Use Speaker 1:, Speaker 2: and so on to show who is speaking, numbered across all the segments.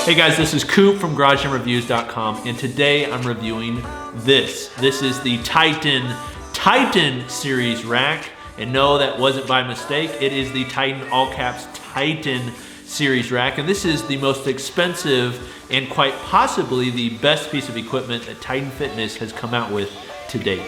Speaker 1: Hey guys, this is Coop from GarageGymReviews.com, and today I'm reviewing this. This is the Titan Series rack, and no, that wasn't by mistake. It is the Titan, all caps, Titan Series rack, and this is the most expensive and quite possibly the best piece of equipment that Titan Fitness has come out with to date.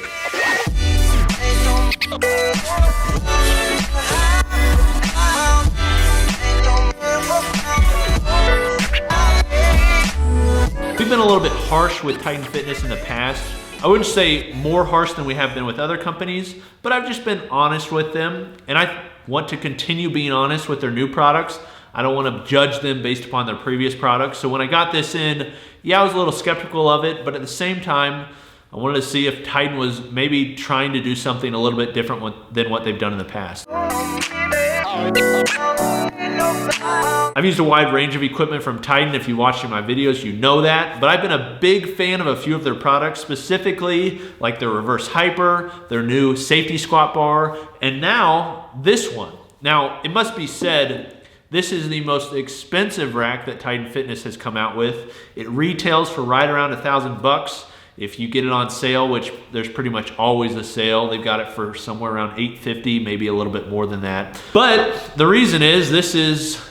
Speaker 1: We've been a little bit harsh with Titan Fitness in the past. I wouldn't say more harsh than we have been with other companies, but I've just been honest with them, and I want to continue being honest with their new products. I don't want to judge them based upon their previous products. So when I got this in, yeah, I was a little skeptical of it, but at the same time, I wanted to see if Titan was maybe trying to do something a little bit different than what they've done in the past. I've used a wide range of equipment from Titan. If you watch my videos, you know that, but I've been a big fan of a few of their products, specifically like their reverse hyper, their new safety squat bar, and now this one. Now, it must be said, this is the most expensive rack that Titan Fitness has come out with. It retails for right around $1,000. If you get it on sale, which there's pretty much always a sale, they've got it for somewhere around $850, maybe a little bit more than that. But the reason is this is,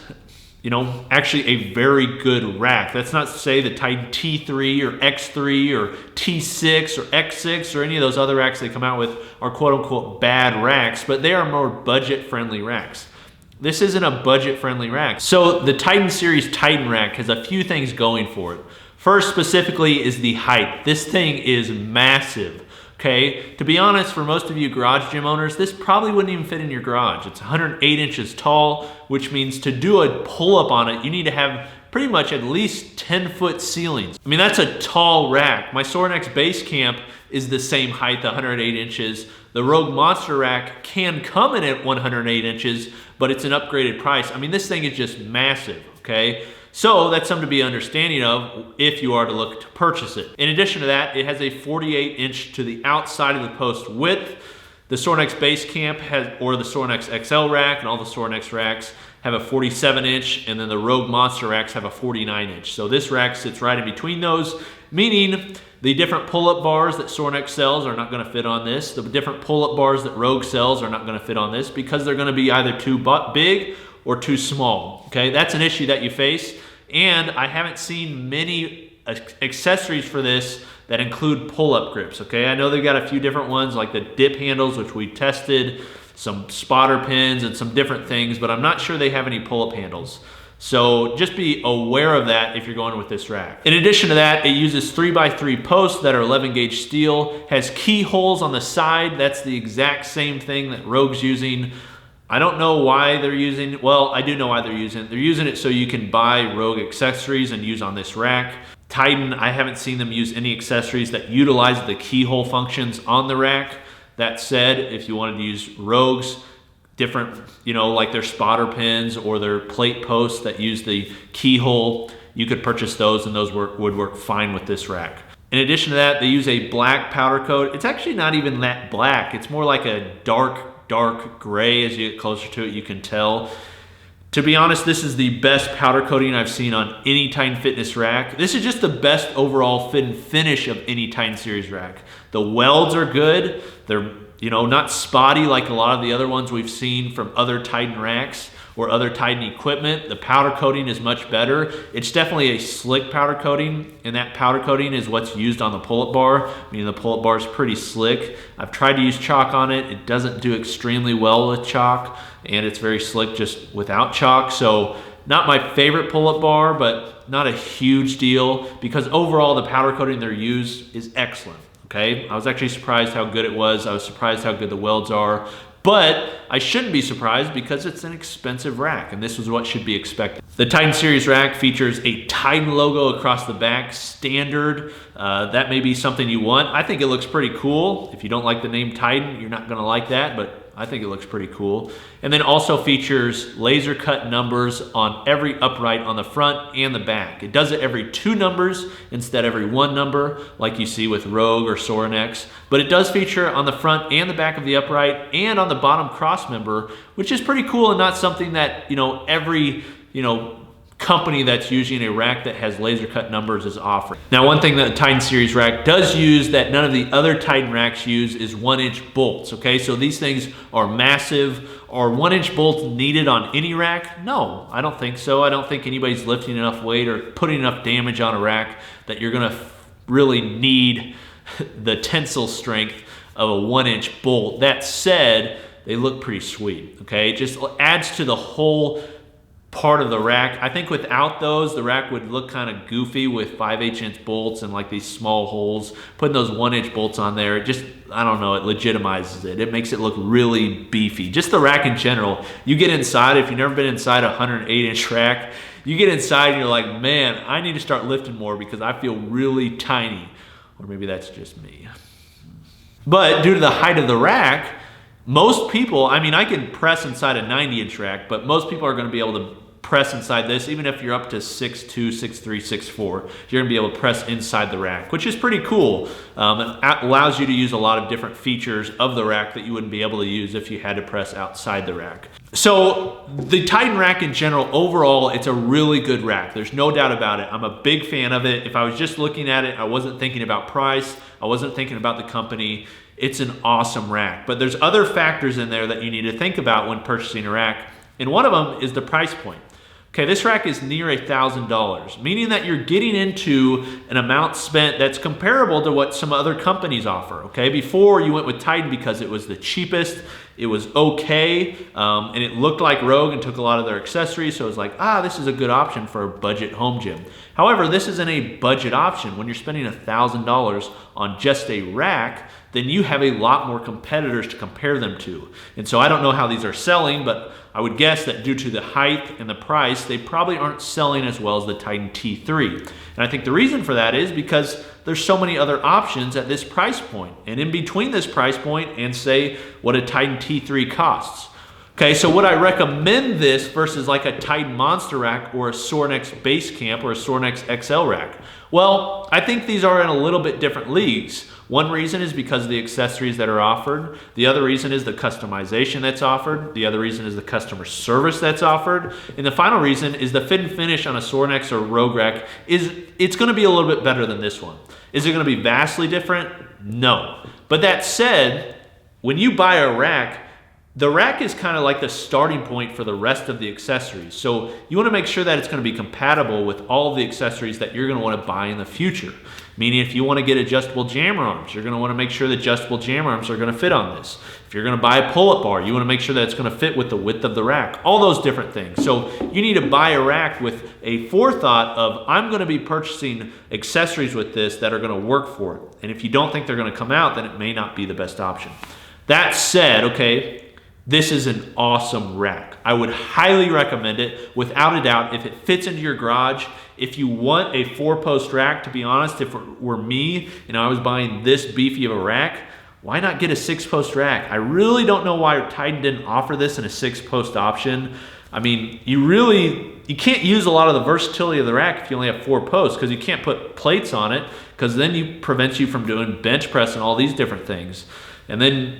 Speaker 1: actually a very good rack. That's not to say the Titan T3 or X3 or T6 or X6 or any of those other racks they come out with are quote unquote bad racks, but they are more budget friendly racks. This isn't a budget friendly rack. So the Titan Series Titan rack has a few things going for it. First specifically is the height. This thing is massive, okay? To be honest, for most of you garage gym owners, this probably wouldn't even fit in your garage. It's 108 inches tall, which means to do a pull-up on it, you need to have pretty much at least 10-foot ceilings. I mean, that's a tall rack. My Sorinex Base Camp is the same height, 108 inches. The Rogue Monster rack can come in at 108 inches, but it's an upgraded price. I mean, this thing is just massive, okay? So that's something to be understanding of if you are to look to purchase it. In addition to that, it has a 48 inch to the outside of the post width. The Sorinex Base Camp or the Sorinex XL rack and all the Sorinex racks have a 47 inch, and then the Rogue Monster racks have a 49 inch. So this rack sits right in between those, meaning the different pull-up bars that Sorinex sells are not gonna fit on this. The different pull-up bars that Rogue sells are not gonna fit on this because they're gonna be either too big or too small, okay? That's an issue that you face, and I haven't seen many accessories for this that include pull-up grips, okay? I know they've got a few different ones like the dip handles, which we tested, some spotter pins and some different things, but I'm not sure they have any pull-up handles. So just be aware of that if you're going with this rack. In addition to that, it uses 3x3 posts that are 11 gauge steel, has keyholes on the side. That's the exact same thing that Rogue's using. I don't know why they're using, well, I do know why they're using it. They're using it so you can buy Rogue accessories and use on this rack. Titan, I haven't seen them use any accessories that utilize the keyhole functions on the rack. That said, if you wanted to use Rogue's different, like their spotter pins or their plate posts that use the keyhole, you could purchase those, and those would work fine with this rack. In addition to that, they use a black powder coat. It's actually not even that black. It's more like a dark gray. As you get closer to it, you can tell. To be honest, this is the best powder coating I've seen on any Titan Fitness rack. This is just the best overall fit and finish of any Titan Series rack. The welds are good. They're not spotty like a lot of the other ones we've seen from other Titan racks or other Titan equipment. The powder coating is much better. It's definitely a slick powder coating, and that powder coating is what's used on the pull-up bar. I mean, the pull-up bar is pretty slick. I've tried to use chalk on it. It doesn't do extremely well with chalk, and it's very slick just without chalk. So not my favorite pull-up bar, but not a huge deal because overall the powder coating they use is excellent. Okay, I was actually surprised how good it was. I was surprised how good the welds are. But I shouldn't be surprised because it's an expensive rack, and this is what should be expected. The Titan Series rack features a Titan logo across the back, standard. That may be something you want. I think it looks pretty cool. If you don't like the name Titan, you're not gonna like that, but I think it looks pretty cool. And then also features laser cut numbers on every upright on the front and the back. It does it every 2 numbers instead of every 1 number like you see with Rogue or Sorinex. But it does feature on the front and the back of the upright and on the bottom cross member, which is pretty cool and not something that, every, company that's using a rack that has laser cut numbers is offering. Now, one thing that the Titan series rack does use that none of the other Titan racks use is 1-inch bolts, okay? So these things are massive. Are 1-inch bolts needed on any rack? No, I don't think so. I don't think anybody's lifting enough weight or putting enough damage on a rack that you're gonna really need the tensile strength of a 1-inch bolt. That said, they look pretty sweet, okay? It just adds to the whole part of the rack. I think without those, the rack would look kind of goofy with 5/8" bolts and like these small holes. Putting those 1-inch bolts on there, it just, I don't know, it legitimizes it. It makes it look really beefy. Just the rack in general. You get inside, if you've never been inside a 108-inch rack, you get inside and you're like, man, I need to start lifting more because I feel really tiny. Or maybe that's just me. But due to the height of the rack, most people, I mean, I can press inside a 90-inch rack, but most people are going to be able to press inside this, even if you're up to 6'2", 6'3", 6'4", you're gonna be able to press inside the rack, which is pretty cool. It allows you to use a lot of different features of the rack that you wouldn't be able to use if you had to press outside the rack. So the Titan rack in general, overall, it's a really good rack. There's no doubt about it. I'm a big fan of it. If I was just looking at it, I wasn't thinking about price, I wasn't thinking about the company. It's an awesome rack, but there's other factors in there that you need to think about when purchasing a rack, and one of them is the price point. Okay, this rack is near $1,000, meaning that you're getting into an amount spent that's comparable to what some other companies offer, okay? Before, you went with Titan because it was the cheapest, it was okay, and it looked like Rogue and took a lot of their accessories, so it was like, this is a good option for a budget home gym. However, this isn't a budget option. When you're spending $1,000 on just a rack, then you have a lot more competitors to compare them to. And so I don't know how these are selling, but I would guess that due to the height and the price, they probably aren't selling as well as the Titan T3. And I think the reason for that is because there's so many other options at this price point. And in between this price point and say what a Titan T3 costs. Okay, so would I recommend this versus like a Titan Monster rack or a Sorinex Basecamp or a Sorinex XL rack? Well, I think these are in a little bit different leagues. One reason is because of the accessories that are offered. The other reason is the customization that's offered. The other reason is the customer service that's offered. And the final reason is the fit and finish on a Sorinex or Rogue rack it's gonna be a little bit better than this one. Is it gonna be vastly different? No. But that said, when you buy a rack, the rack is kind of like the starting point for the rest of the accessories. So you wanna make sure that it's gonna be compatible with all of the accessories that you're gonna wanna buy in the future. Meaning if you wanna get adjustable jammer arms, you're gonna wanna make sure the adjustable jammer arms are gonna fit on this. If you're gonna buy a pull-up bar, you wanna make sure that it's gonna fit with the width of the rack. All those different things. So you need to buy a rack with a forethought of, I'm gonna be purchasing accessories with this that are gonna work for it. And if you don't think they're gonna come out, then it may not be the best option. That said, okay, this is an awesome rack. I would highly recommend it, without a doubt. If it fits into your garage, if you want a 4-post rack, to be honest, if it were me and I was buying this beefy of a rack, why not get a 6-post rack? I really don't know why Titan didn't offer this in a 6-post option. I mean, you can't use a lot of the versatility of the rack if you only have 4 posts, because you can't put plates on it, because then it prevents you from doing bench press and all these different things. And then,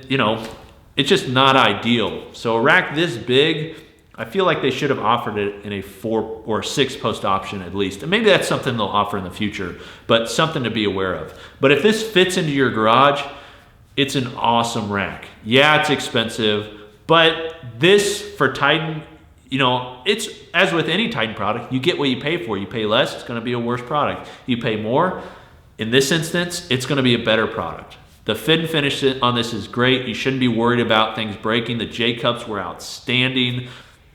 Speaker 1: it's just not ideal. So a rack this big, I feel like they should have offered it in a 4 or 6-post option at least. And maybe that's something they'll offer in the future, but something to be aware of. But if this fits into your garage, it's an awesome rack. Yeah, it's expensive, but this for Titan, it's as with any Titan product, you get what you pay for. You pay less, it's gonna be a worse product. You pay more, in this instance, it's gonna be a better product. The fit and finish on this is great. You shouldn't be worried about things breaking. The J-cups were outstanding.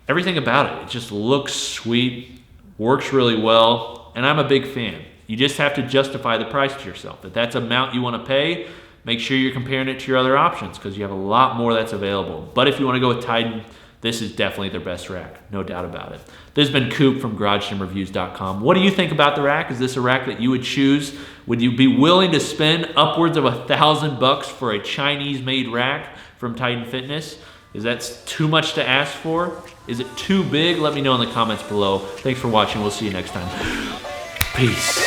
Speaker 1: Everything about it just looks sweet, works really well, and I'm a big fan. You just have to justify the price to yourself. If that's amount you want to pay, make sure you're comparing it to your other options, because you have a lot more that's available. But if you want to go with Titan, this is definitely their best rack, no doubt about it. This has been Coop from GarageGymReviews.com. What do you think about the rack? Is this a rack that you would choose? Would you be willing to spend upwards of $1,000 for a Chinese-made rack from Titan Fitness? Is that too much to ask for? Is it too big? Let me know in the comments below. Thanks for watching. We'll see you next time. Peace.